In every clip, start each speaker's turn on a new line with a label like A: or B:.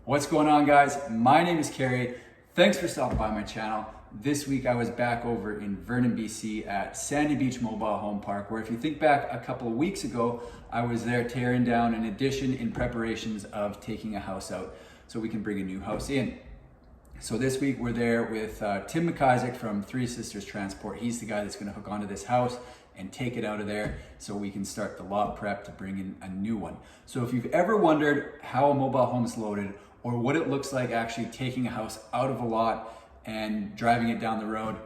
A: What's going on, guys? My name is Carrie. Thanks for stopping by my channel. This week I was back over in Vernon, BC at Sandy Beach Mobile Home Park, where if you think back a couple of weeks ago, I was there tearing down an addition in preparations of taking a house out so we can bring a new house in. So this week we're there with Tim McIsaac from Three Sisters Transport. He's the guy that's going to hook onto this house and take it out of there so we can start the lot prep to bring in a new one. So if you've ever wondered how a mobile home is loaded or what it looks like actually taking a house out of a lot and driving it down the road,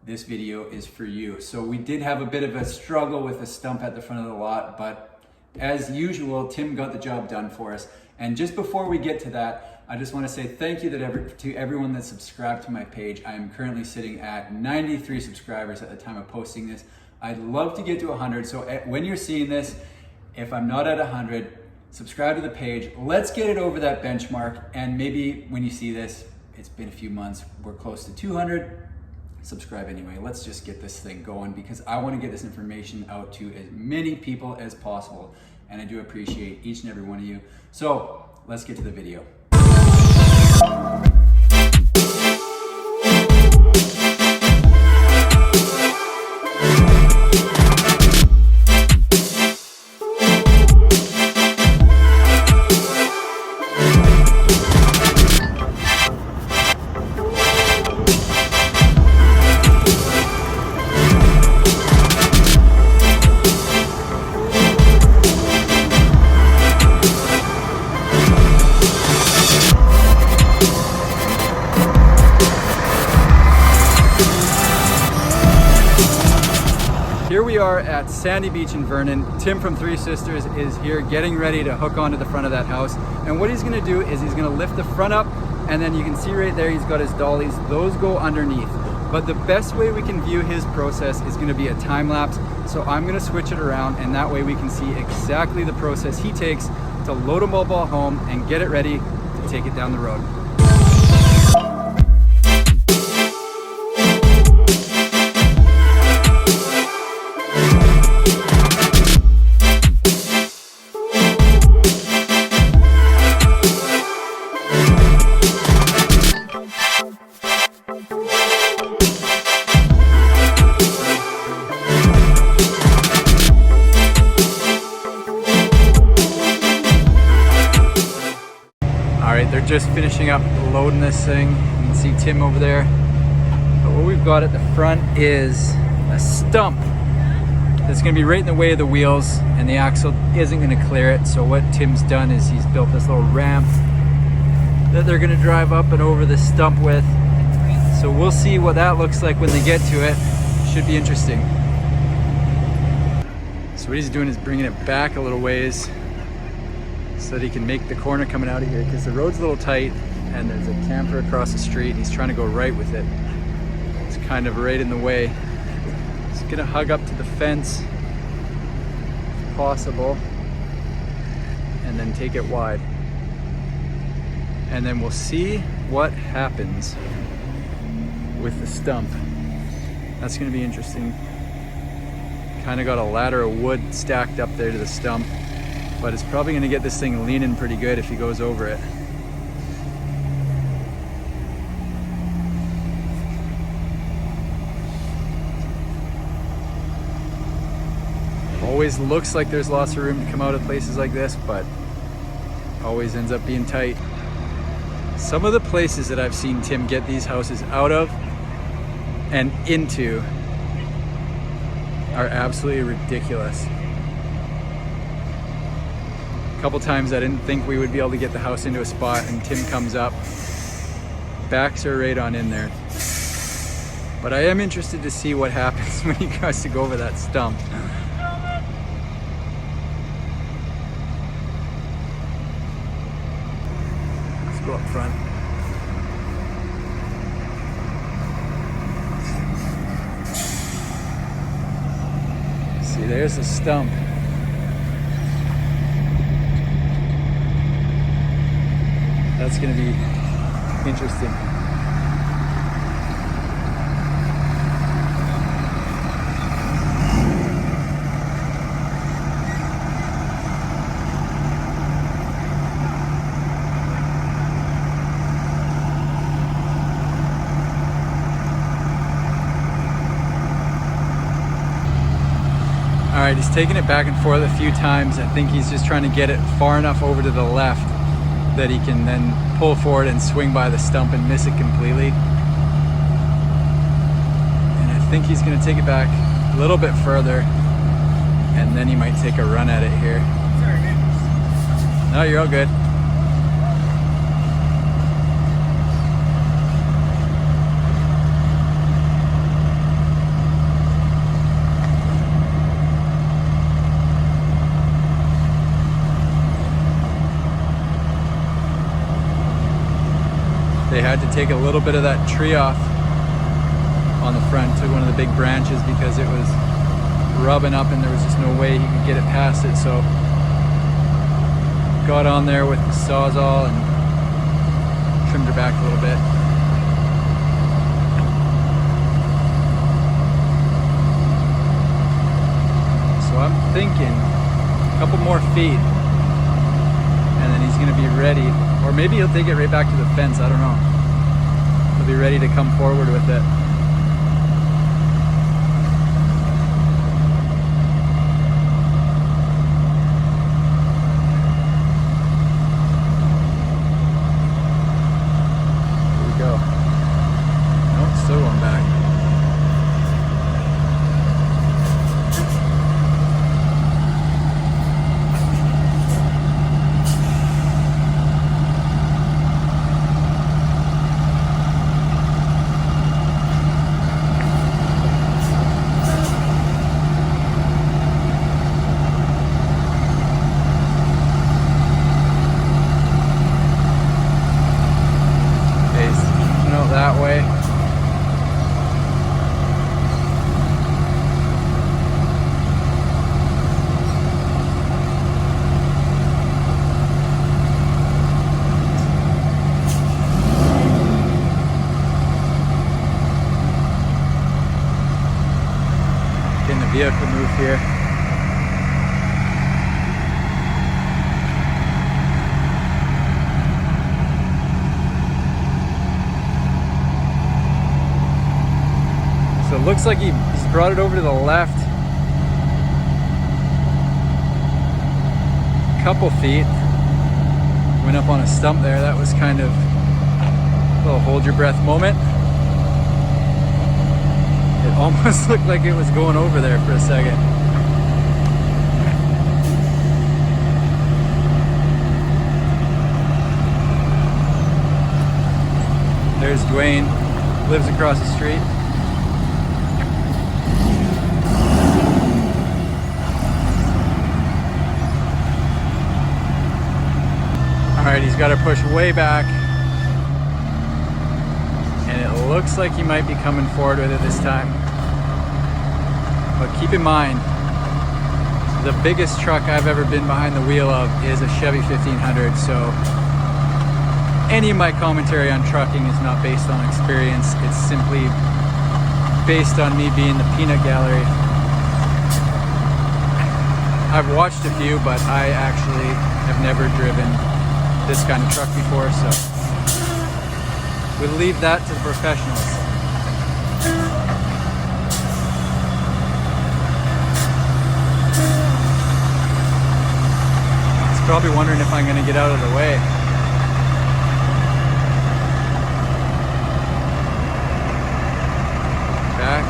A: this video is for you. So we did have a bit of a struggle with the stump at the front of the lot, but as usual, Tim got the job done for us. And just before we get to that, I just want to say thank you to everyone that subscribed to my page. I am currently sitting at 93 subscribers at the time of posting this. I'd love to get to 100, so when you're seeing this, if I'm not at 100, subscribe to the page. Let's get it over that benchmark, and maybe when you see this, it's been a few months, we're close to 200, subscribe anyway. Let's just get this thing going because I want to get this information out to as many people as possible, and I do appreciate each and every one of you. So let's get to the video. Here we are at Sandy Beach in Vernon. Tim from Three Sisters is here getting ready to hook onto the front of that house. And what he's gonna do is he's gonna lift the front up, and then you can see right there he's got his dollies. Those go underneath. But the best way we can view his process is gonna be a time lapse. So I'm gonna switch it around, and that way we can see exactly the process he takes to load a mobile home and get it ready to take it down the road. They're just finishing up loading this thing. You can see Tim over there. But what we've got at the front is a stump that's gonna be right in the way of the wheels, and the axle isn't gonna clear it. So what Tim's done is he's built this little ramp that they're gonna drive up and over the stump with. So we'll see what that looks like when they get to it. Should be interesting. So what he's doing is bringing it back a little ways so that he can make the corner coming out of here, because the road's a little tight and there's a camper across the street and he's trying to go right with it. It's kind of right in the way. He's gonna hug up to the fence if possible and then take it wide. And then we'll see what happens with the stump. That's gonna be interesting. Kind of got a ladder of wood stacked up there to the stump, but it's probably gonna get this thing leaning pretty good if he goes over it. Always looks like there's lots of room to come out of places like this, but always ends up being tight. Some of the places that I've seen Tim get these houses out of and into are absolutely ridiculous. A couple times I didn't think we would be able to get the house into a spot, and Tim comes up, backs her right on in there. But I am interested to see what happens when he goes to go over that stump. Let's go up front. See, there's the stump. That's going to be interesting. right, he's taking it back and forth a few times. I think he's just trying to get it far enough over to the left that he can then pull forward and swing by the stump and miss it completely. And I think he's gonna take it back a little bit further, and then he might take a run at it here.
B: Sorry, man.
A: No, you're all good. They had to take a little bit of that tree off on the front, took one of the big branches because it was rubbing up and there was just no way he could get it past it. So got on there with the Sawzall and trimmed her back a little bit. So I'm thinking a couple more feet and then he's gonna be ready. Or maybe he'll take it right back to the fence, I don't know. He'll be ready to come forward with it. Here we go. Nope, still going back. That way. Getting the vehicle move here. So it looks like he's brought it over to the left a couple feet. Went up on a stump there. That was kind of a little hold your breath moment. It almost looked like it was going over there for a second. There's Dwayne, lives across the street. All right, he's got to push way back. And it looks like he might be coming forward with it this time. But keep in mind, the biggest truck I've ever been behind the wheel of is a Chevy 1500. So any of my commentary on trucking is not based on experience. It's simply based on me being the peanut gallery. I've watched a few, but I actually have never driven this kind of truck before, so we'll leave that to the professionals. He's probably wondering if I'm going to get out of the way. Back?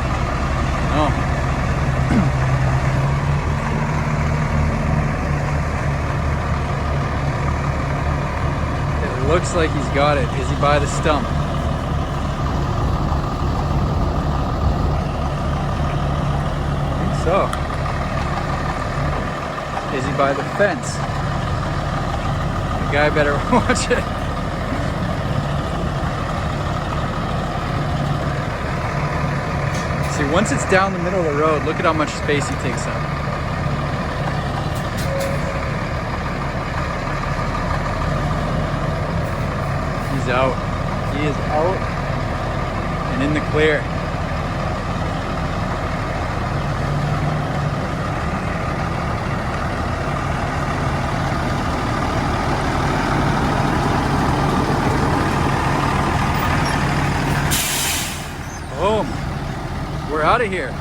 A: No. Looks like he's got it. Is he by the stump? I think so. Is he by the fence? The guy better watch it. See, once it's down the middle of the road, look at how much space he takes up. He's out. He is out and in the clear. Boom. We're out of here.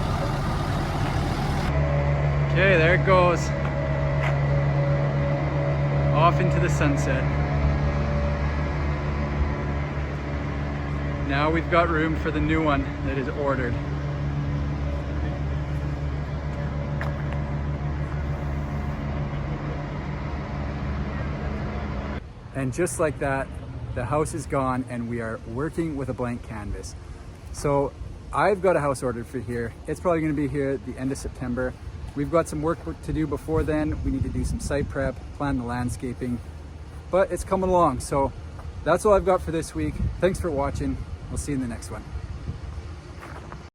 A: Okay, there it goes. Off into the sunset. Now we've got room for the new one that is ordered. And just like that, the house is gone and we are working with a blank canvas. So I've got a house ordered for here. It's probably gonna be here at the end of September. We've got some work to do before then. We need to do some site prep, plan the landscaping, but it's coming along. So that's all I've got for this week. Thanks for watching. We'll see you in the next one.